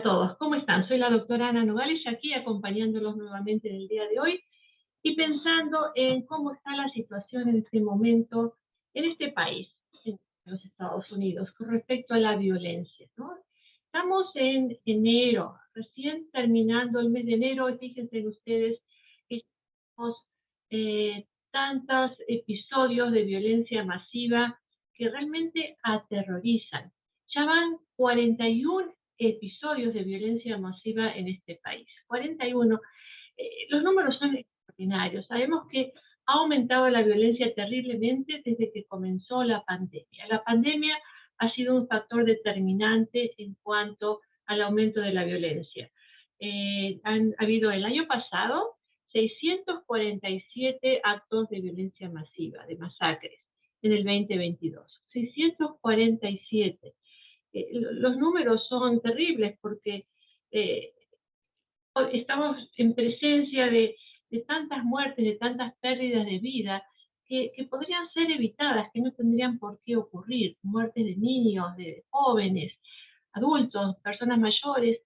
a todos, ¿cómo están? Soy la doctora Ana Nogales, aquí acompañándolos nuevamente en el día de hoy y pensando en cómo está la situación en este momento en este país, en los Estados Unidos, con respecto a la violencia, ¿no? Estamos en enero, recién terminando el mes de enero, y fíjense ustedes que tenemos tantos episodios de violencia masiva que realmente aterrorizan. Ya van 41 episodios de violencia masiva en este país. 41. Los números son extraordinarios. Sabemos que ha aumentado la violencia terriblemente desde que comenzó la pandemia. La pandemia ha sido un factor determinante en cuanto al aumento de la violencia. Han habido el año pasado 647 actos de violencia masiva, de masacres, en el 2022. 647. Los números son terribles porque estamos en presencia de tantas muertes, de tantas pérdidas de vida que podrían ser evitadas, que no tendrían por qué ocurrir. Muertes de niños, de jóvenes, adultos, personas mayores.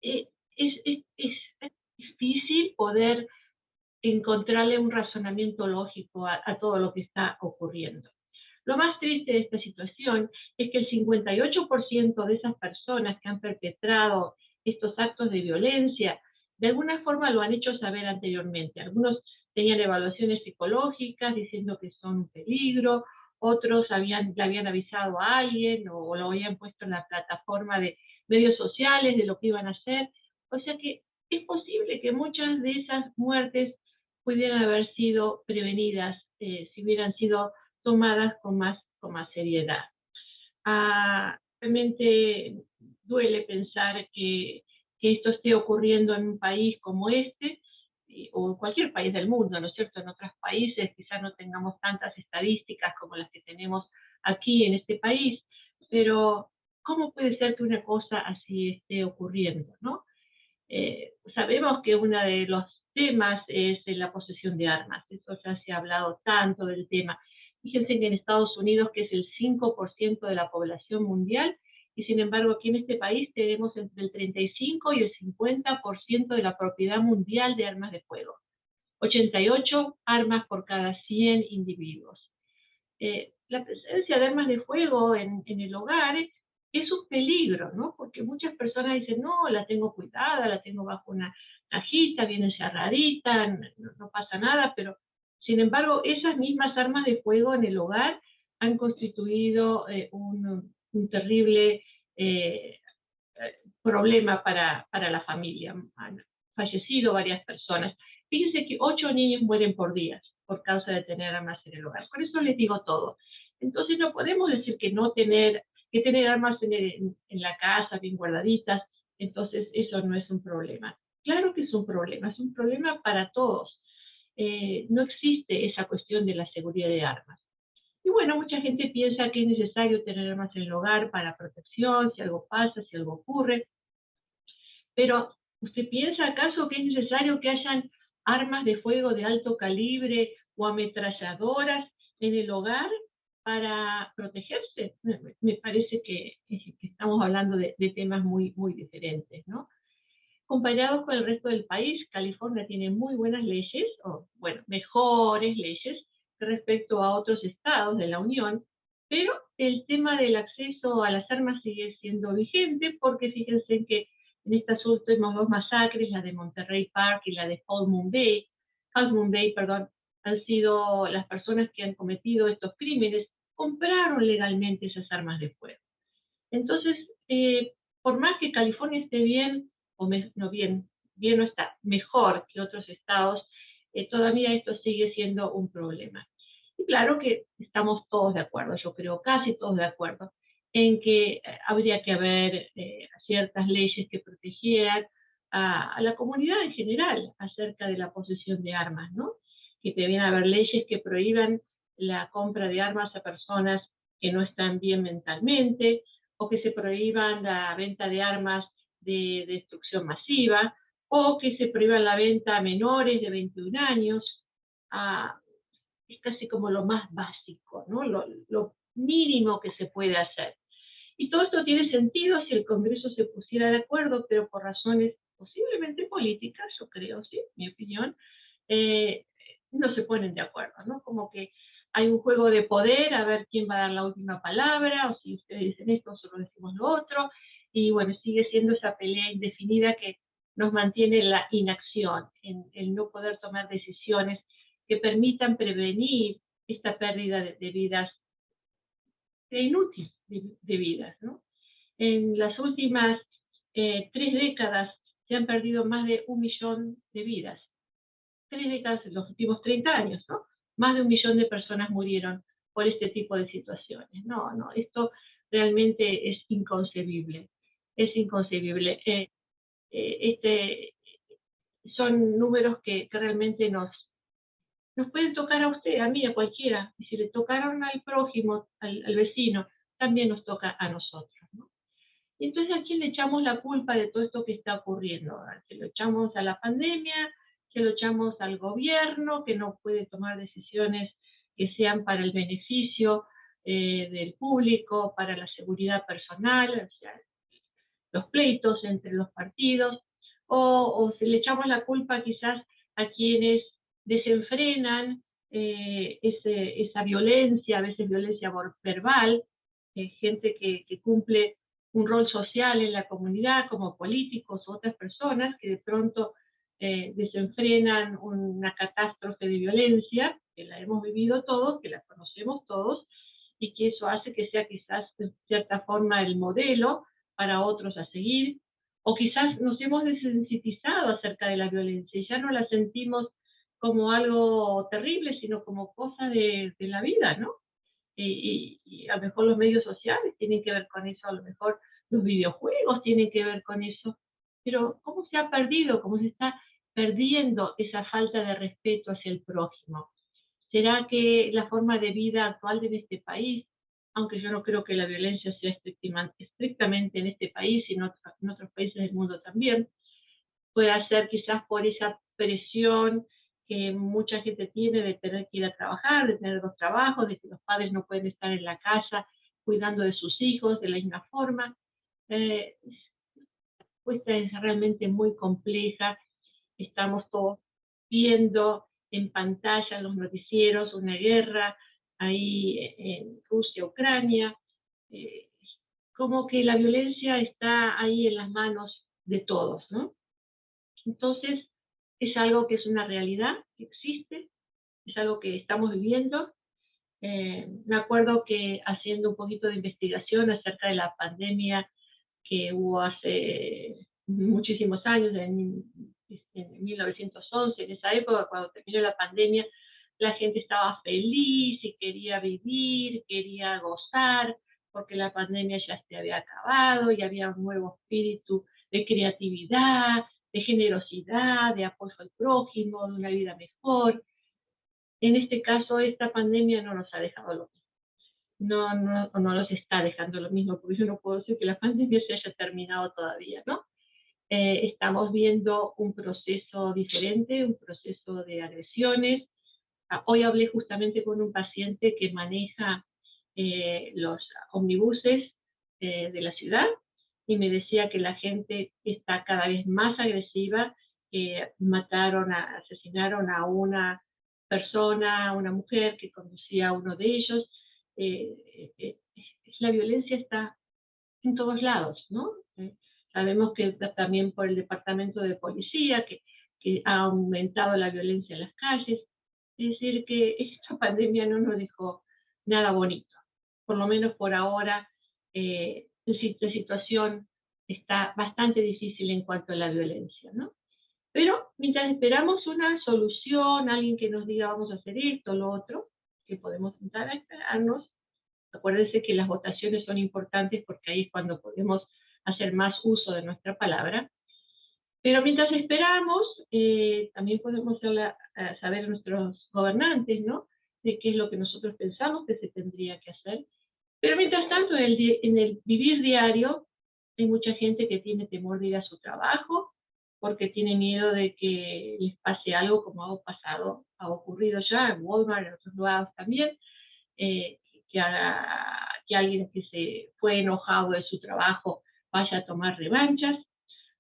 Es difícil poder encontrarle un razonamiento lógico a todo lo que está ocurriendo. Lo más triste de esta situación es que el 58% de esas personas que han perpetrado estos actos de violencia, de alguna forma lo han hecho saber anteriormente. Algunos tenían evaluaciones psicológicas diciendo que son un peligro, otros le habían avisado a alguien o lo habían puesto en la plataforma de medios sociales de lo que iban a hacer. O sea que es posible que muchas de esas muertes pudieran haber sido prevenidas si hubieran sido tomadas con más seriedad. Realmente duele pensar que esto esté ocurriendo en un país como este, o en cualquier país del mundo, ¿no es cierto? En otros países quizás no tengamos tantas estadísticas como las que tenemos aquí en este país, pero ¿cómo puede ser que una cosa así esté ocurriendo, no? Sabemos que uno de los temas es la posesión de armas. Eso ya se ha hablado tanto del tema. Fíjense que en Estados Unidos, que es el 5% de la población mundial, y sin embargo aquí en este país tenemos entre el 35 y el 50% de la propiedad mundial de armas de fuego. 88 armas por cada 100 individuos. La presencia de armas de fuego en el hogar es un peligro, ¿no? Porque muchas personas dicen, no, la tengo cuidada, la tengo bajo una cajita, viene cerradita, no pasa nada, pero sin embargo, esas mismas armas de fuego en el hogar han constituido un terrible problema para la familia. Han fallecido varias personas. Fíjense que 8 niños mueren por día por causa de tener armas en el hogar. Por eso les digo todo. Entonces no podemos decir que tener armas en la casa bien guardaditas, entonces eso no es un problema. Claro que es un problema para todos. No existe esa cuestión de la seguridad de armas. Y bueno, mucha gente piensa que es necesario tener armas en el hogar para protección, si algo pasa, si algo ocurre. Pero, ¿usted piensa acaso que es necesario que hayan armas de fuego de alto calibre o ametralladoras en el hogar para protegerse? Me parece que estamos hablando de temas muy, muy diferentes, ¿no? Comparados con el resto del país, California tiene muy buenas leyes, o bueno, mejores leyes respecto a otros estados de la Unión, pero el tema del acceso a las armas sigue siendo vigente porque fíjense que en estas últimas dos masacres, la de Monterey Park y la de Half Moon Bay, perdón, han sido las personas que han cometido estos crímenes, compraron legalmente esas armas de fuego. Entonces, por más que California esté bien, no bien no está, mejor que otros estados, todavía esto sigue siendo un problema. Y claro que estamos todos de acuerdo, yo creo casi todos de acuerdo, en que habría que haber ciertas leyes que protegieran a la comunidad en general acerca de la posesión de armas, ¿no? Que debían haber leyes que prohíban la compra de armas a personas que no están bien mentalmente, o que se prohíban la venta de armas de destrucción masiva, o que se prohíba la venta a menores de 21 años. Es casi como lo más básico, ¿no? Lo mínimo que se puede hacer. Y todo esto tiene sentido si el Congreso se pusiera de acuerdo, pero por razones posiblemente políticas, yo creo, sí, mi opinión, eh, no se ponen de acuerdo, ¿no? Como que hay un juego de poder, a ver quién va a dar la última palabra, o si ustedes dicen esto, nosotros decimos lo otro, y bueno, sigue siendo esa pelea indefinida que nos mantiene en la inacción, en el no poder tomar decisiones que permitan prevenir esta pérdida de vidas, inútil de vidas, ¿no? En las últimas 3 décadas se han perdido más de 1 millón de vidas. 3 décadas en los últimos 30 años, ¿no? Más de 1 millón de personas murieron por este tipo de situaciones. No, no, esto realmente es inconcebible. Es inconcebible. Este, son números que realmente nos pueden tocar a usted, a mí, a cualquiera. Y si le tocaron al prójimo, al vecino, también nos toca a nosotros, ¿no? Y entonces, ¿a quién le echamos la culpa de todo esto que está ocurriendo? ¿Se lo echamos a la pandemia? ¿Se lo echamos al gobierno que no puede tomar decisiones que sean para el beneficio del público, para la seguridad personal, o sea, los pleitos entre los partidos? O se le echamos la culpa quizás a quienes desenfrenan esa violencia, a veces violencia verbal, gente que cumple un rol social en la comunidad, como políticos u otras personas que de pronto desenfrenan una catástrofe de violencia, que la hemos vivido todos, que la conocemos todos, y que eso hace que sea quizás de cierta forma el modelo para otros a seguir, o quizás nos hemos desensitizado acerca de la violencia y ya no la sentimos como algo terrible, sino como cosa de la vida, ¿no? Y a lo mejor los medios sociales tienen que ver con eso, a lo mejor los videojuegos tienen que ver con eso, pero ¿cómo se ha perdido, cómo se está perdiendo esa falta de respeto hacia el prójimo? ¿Será que la forma de vida actual de este país, aunque yo no creo que la violencia sea estrictamente en este país, sino en otros países del mundo también, puede ser quizás por esa presión que mucha gente tiene de tener que ir a trabajar, de tener 2 trabajos, de que los padres no pueden estar en la casa cuidando de sus hijos de la misma forma? Eh, Esta es realmente muy compleja. Estamos todos viendo en pantalla los noticieros una guerra ahí en Rusia, Ucrania, eh, como que la violencia está ahí en las manos de todos, ¿no? Entonces, es algo que es una realidad, que existe, es algo que estamos viviendo. Me acuerdo que haciendo un poquito de investigación acerca de la pandemia que hubo hace muchísimos años, en 1911, en esa época, cuando terminó la pandemia, la gente estaba feliz y quería vivir, quería gozar, porque la pandemia ya se había acabado y había un nuevo espíritu de creatividad, de generosidad, de apoyo al prójimo, de una vida mejor. En este caso, esta pandemia no nos ha dejado lo mismo. No los está dejando lo mismo, porque yo no puedo decir que la pandemia se haya terminado todavía, ¿no? Estamos viendo un proceso diferente, un proceso de agresiones. Hoy hablé justamente con un paciente que maneja los omnibuses de la ciudad y me decía que la gente está cada vez más agresiva. Asesinaron a una persona, a una mujer que conducía a uno de ellos. La violencia está en todos lados, ¿no? Sabemos que también por el departamento de policía, que ha aumentado la violencia en las calles. Es decir, que esta pandemia no nos dejó nada bonito. Por lo menos por ahora, la situación está bastante difícil en cuanto a la violencia, ¿no? Pero mientras esperamos una solución, alguien que nos diga vamos a hacer esto, lo otro, que podemos intentar esperarnos. Acuérdense que las votaciones son importantes porque ahí es cuando podemos hacer más uso de nuestra palabra. Pero mientras esperamos, también podemos saber a nuestros gobernantes, ¿no? De qué es lo que nosotros pensamos que se tendría que hacer. Pero mientras tanto, en el vivir diario, hay mucha gente que tiene temor de ir a su trabajo porque tiene miedo de que les pase algo como ha ocurrido ya en Walmart, en otros lugares también, que que alguien que se fue enojado de su trabajo vaya a tomar revanchas,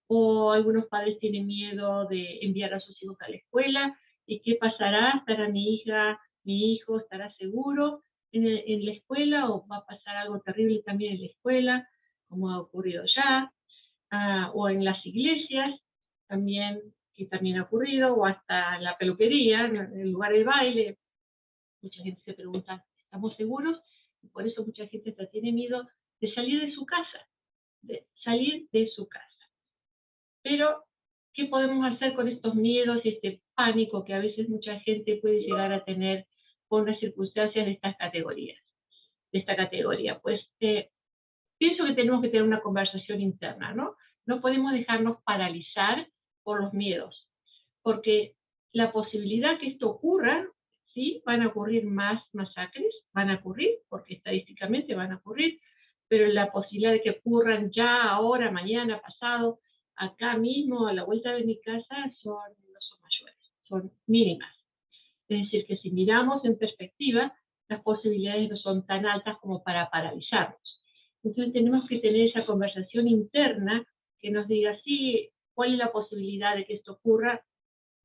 o algunos padres tienen miedo de enviar a sus hijos a la escuela, y qué pasará, estará mi hija, mi hijo, estará seguro en la escuela, o va a pasar algo terrible también en la escuela, como ha ocurrido ya, o en las iglesias, también, que también ha ocurrido, o hasta en la peluquería, en el lugar de baile. Mucha gente se pregunta, ¿estamos seguros? Y por eso mucha gente hasta tiene miedo de salir de su casa, de salir de su casa. Pero, ¿qué podemos hacer con estos miedos y este pánico que a veces mucha gente puede llegar a tener por las circunstancias de estas categorías? De esta categoría, pues pienso que tenemos que tener una conversación interna, ¿no? No podemos dejarnos paralizar por los miedos, porque la posibilidad que esto ocurra, sí, van a ocurrir más masacres, van a ocurrir, porque estadísticamente van a ocurrir, pero la posibilidad de que ocurran ya, ahora, mañana, pasado, acá mismo, a la vuelta de mi casa, no son mayores, son mínimas. Es decir, que si miramos en perspectiva, las posibilidades no son tan altas como para paralizarnos. Entonces tenemos que tener esa conversación interna que nos diga, sí, ¿cuál es la posibilidad de que esto ocurra?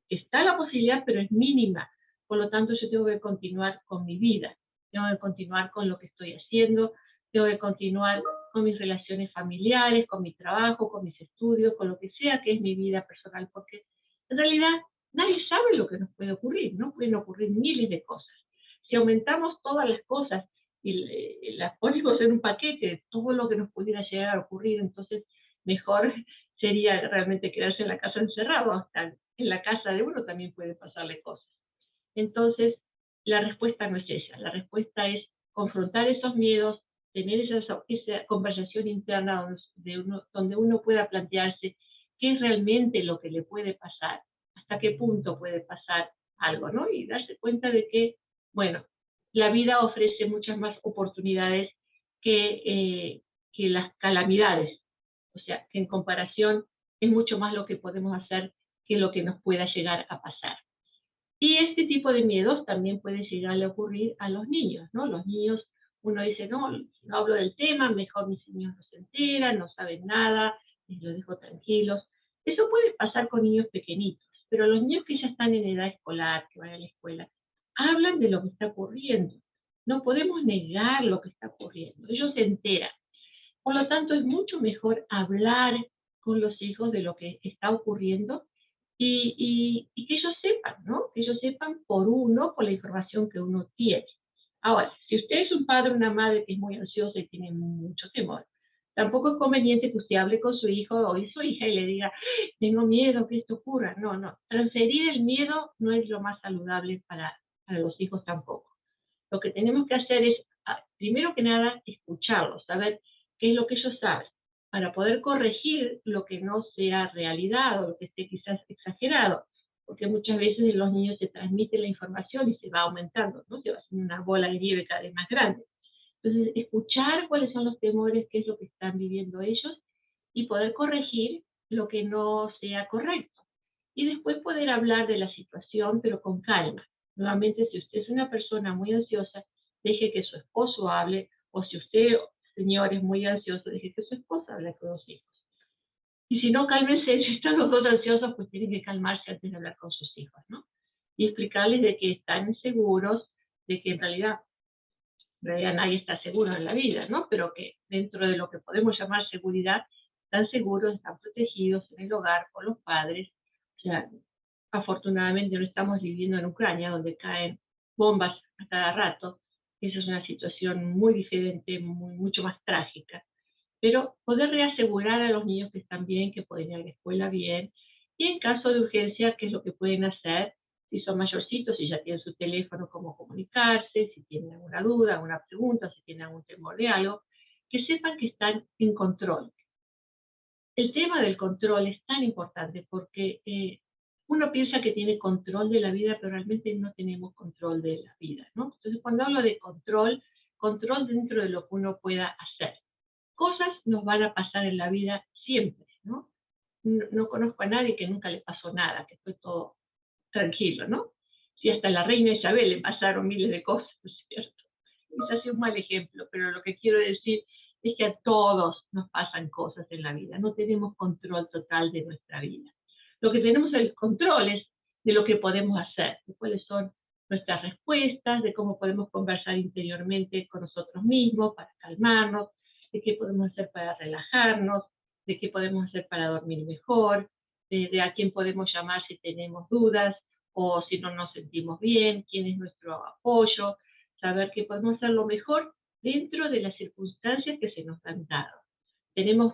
Está la posibilidad, pero es mínima. Por lo tanto, yo tengo que continuar con mi vida, tengo que continuar con lo que estoy haciendo, tengo que continuar con mis relaciones familiares, con mi trabajo, con mis estudios, con lo que sea que es mi vida personal, porque en realidad nadie sabe lo que nos puede ocurrir, ¿no? Pueden ocurrir miles de cosas. Si aumentamos todas las cosas y las ponemos en un paquete, todo lo que nos pudiera llegar a ocurrir, entonces mejor sería realmente quedarse en la casa encerrado. Hasta en la casa de uno también puede pasarle cosas. Entonces, la respuesta no es esa. La respuesta es confrontar esos miedos, tener esa conversación interna donde uno pueda plantearse qué es realmente lo que le puede pasar, hasta qué punto puede pasar algo, ¿no? Y darse cuenta de que, bueno, la vida ofrece muchas más oportunidades que las calamidades. O sea, que en comparación es mucho más lo que podemos hacer que lo que nos pueda llegar a pasar. Y este tipo de miedos también puede llegar a ocurrir a los niños, ¿no? Los niños, uno dice, no, no hablo del tema, mejor mis niños no se enteran, no saben nada, les los dejo tranquilos. Eso puede pasar con niños pequeñitos, pero los niños que ya están en edad escolar, que van a la escuela, hablan de lo que está ocurriendo. No podemos negar lo que está ocurriendo, ellos se enteran. Por lo tanto, es mucho mejor hablar con los hijos de lo que está ocurriendo y que ellos sepan, ¿no? Que ellos sepan por la información que uno tiene. Ahora, si usted es un padre o una madre que es muy ansiosa y tiene mucho temor, tampoco es conveniente que usted hable con su hijo o su hija y le diga, tengo miedo que esto ocurra. No, no. Transferir el miedo no es lo más saludable para los hijos tampoco. Lo que tenemos que hacer es, primero que nada, escucharlos, saber qué es lo que ellos saben, para poder corregir lo que no sea realidad o lo que esté quizás exagerado, porque muchas veces en los niños se transmite la información y se va aumentando, ¿no? Se va haciendo una bola de nieve cada vez más grande. Entonces, escuchar cuáles son los temores, qué es lo que están viviendo ellos y poder corregir lo que no sea correcto. Y después poder hablar de la situación, pero con calma. Nuevamente, si usted es una persona muy ansiosa, deje que su esposo hable, o si usted, señor, es muy ansioso, deje que su esposa hable con los hijos. Y si no, cálmense, si están los dos ansiosos, pues tienen que calmarse antes de hablar con sus hijos, ¿no? Y explicarles de que están seguros, de que en realidad nadie está seguro en la vida, ¿no? Pero que dentro de lo que podemos llamar seguridad, están seguros, están protegidos en el hogar por los padres. O sea, afortunadamente no estamos viviendo en Ucrania, donde caen bombas a cada rato. Esa es una situación muy diferente, mucho más trágica. Pero poder reasegurar a los niños que están bien, que pueden ir a la escuela bien, y en caso de urgencia, qué es lo que pueden hacer, si son mayorcitos, si ya tienen su teléfono, cómo comunicarse, si tienen alguna duda, alguna pregunta, si tienen algún temor de algo, que sepan que están en control. El tema del control es tan importante porque uno piensa que tiene control de la vida, pero realmente no tenemos control de la vida, ¿no? Entonces, cuando hablo de control, control dentro de lo que uno pueda hacer. Cosas nos van a pasar en la vida siempre, ¿no? No conozco a nadie que nunca le pasó nada, que fue todo tranquilo, ¿no? Si hasta a la reina Isabel le pasaron miles de cosas, ¿no es cierto? quizás sea un mal ejemplo, pero lo que quiero decir es que a todos nos pasan cosas en la vida, no tenemos control total de nuestra vida. Lo que tenemos el control es de lo que podemos hacer, de cuáles son nuestras respuestas, de cómo podemos conversar interiormente con nosotros mismos para calmarnos, de qué podemos hacer para relajarnos, de qué podemos hacer para dormir mejor, de a quién podemos llamar si tenemos dudas o si no nos sentimos bien, quién es nuestro apoyo, saber que podemos hacer lo mejor dentro de las circunstancias que se nos han dado.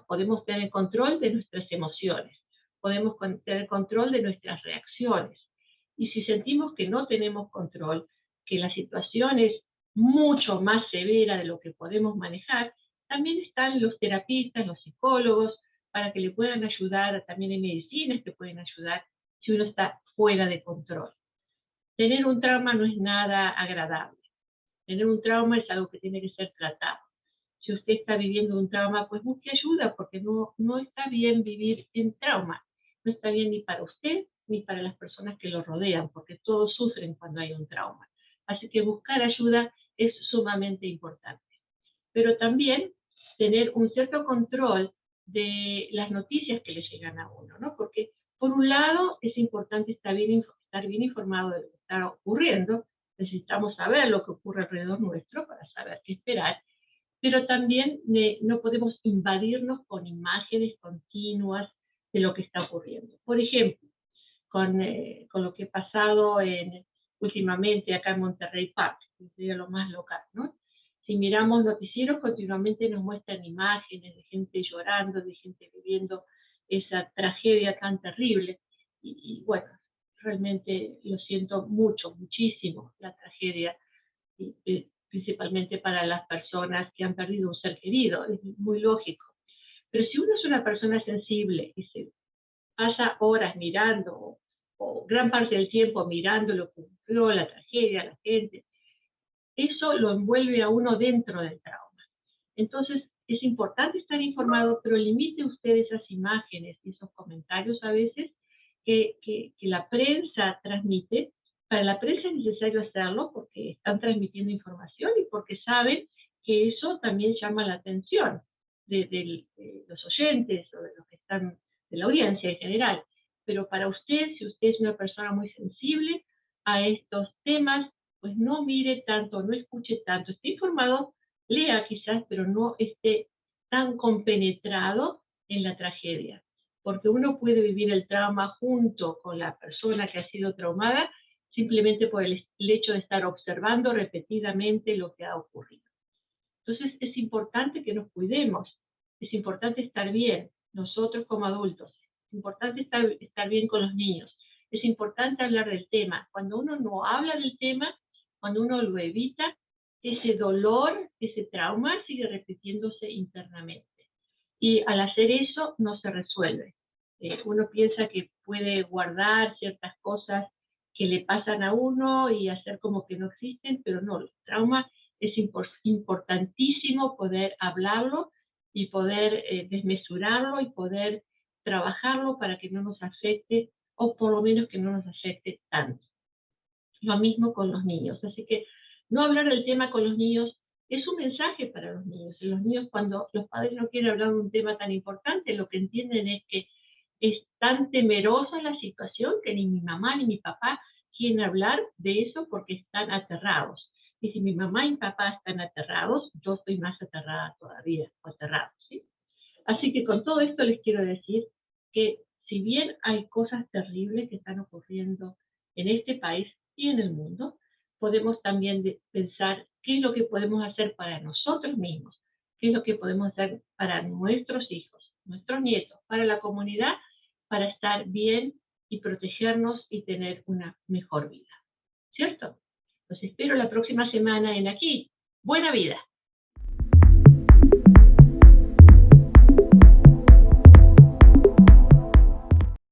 Podemos tener control de nuestras emociones, podemos tener control de nuestras reacciones. Y si sentimos que no tenemos control, que la situación es mucho más severa de lo que podemos manejar, también están los terapistas, los psicólogos, para que le puedan ayudar, también hay medicinas que pueden ayudar si uno está fuera de control. Tener un trauma no es nada agradable. Tener un trauma es algo que tiene que ser tratado. Si usted está viviendo un trauma, pues busque ayuda, porque no está bien vivir en trauma. No está bien ni para usted ni para las personas que lo rodean, porque todos sufren cuando hay un trauma. Así que buscar ayuda es sumamente importante. Pero también tener un cierto control de las noticias que le llegan a uno, ¿no? Porque por un lado es importante estar bien informado de lo que está ocurriendo, necesitamos saber lo que ocurre alrededor nuestro para saber qué esperar, pero también no podemos invadirnos con imágenes continuas de lo que está ocurriendo. Por ejemplo, con lo que ha pasado últimamente acá en Monterrey Park, que sería lo más local, ¿no? Si miramos noticieros, continuamente nos muestran imágenes de gente llorando, de gente viviendo esa tragedia tan terrible. Y bueno, realmente lo siento mucho, muchísimo, la tragedia, principalmente para las personas que han perdido un ser querido, es muy lógico. Pero si uno es una persona sensible y se pasa horas mirando, o gran parte del tiempo mirando lo que ocurrió, la tragedia, la gente, eso lo envuelve a uno dentro del trauma. Entonces, es importante estar informado, pero limite usted esas imágenes y esos comentarios a veces que la prensa transmite. Para la prensa es necesario hacerlo porque están transmitiendo información y porque saben que eso también llama la atención de los oyentes o de los que están, de la audiencia en general. Pero para usted, si usted es una persona muy sensible a estos temas, pues no mire tanto, no escuche tanto, esté informado, lea quizás, pero no esté tan compenetrado en la tragedia, porque uno puede vivir el trauma junto con la persona que ha sido traumada, simplemente por el hecho de estar observando repetidamente lo que ha ocurrido. Entonces es importante que nos cuidemos, es importante estar bien, nosotros como adultos, es importante estar bien con los niños, es importante hablar del tema. Cuando uno no habla del tema, cuando uno lo evita, ese dolor, ese trauma sigue repitiéndose internamente. Y al hacer eso no se resuelve. Uno piensa que puede guardar ciertas cosas que le pasan a uno y hacer como que no existen, pero no, el trauma es importantísimo poder hablarlo y poder desmesurarlo y poder trabajarlo para que no nos afecte, o por lo menos que no nos afecte tanto. Lo mismo con los niños. Así que no hablar del tema con los niños es un mensaje para los niños. Y los niños, cuando los padres no quieren hablar de un tema tan importante, lo que entienden es que es tan temerosa la situación que ni mi mamá ni mi papá quieren hablar de eso porque están aterrados. Y si mi mamá y mi papá están aterrados, yo estoy más aterrada todavía, o aterrado, ¿sí? Así que con todo esto les quiero decir que si bien hay cosas terribles que están ocurriendo en este país y en el mundo, podemos también pensar qué es lo que podemos hacer para nosotros mismos, qué es lo que podemos hacer para nuestros hijos, nuestros nietos, para la comunidad, para estar bien y protegernos y tener una mejor vida. ¿Cierto? Los espero la próxima semana en Aquí. Buena vida.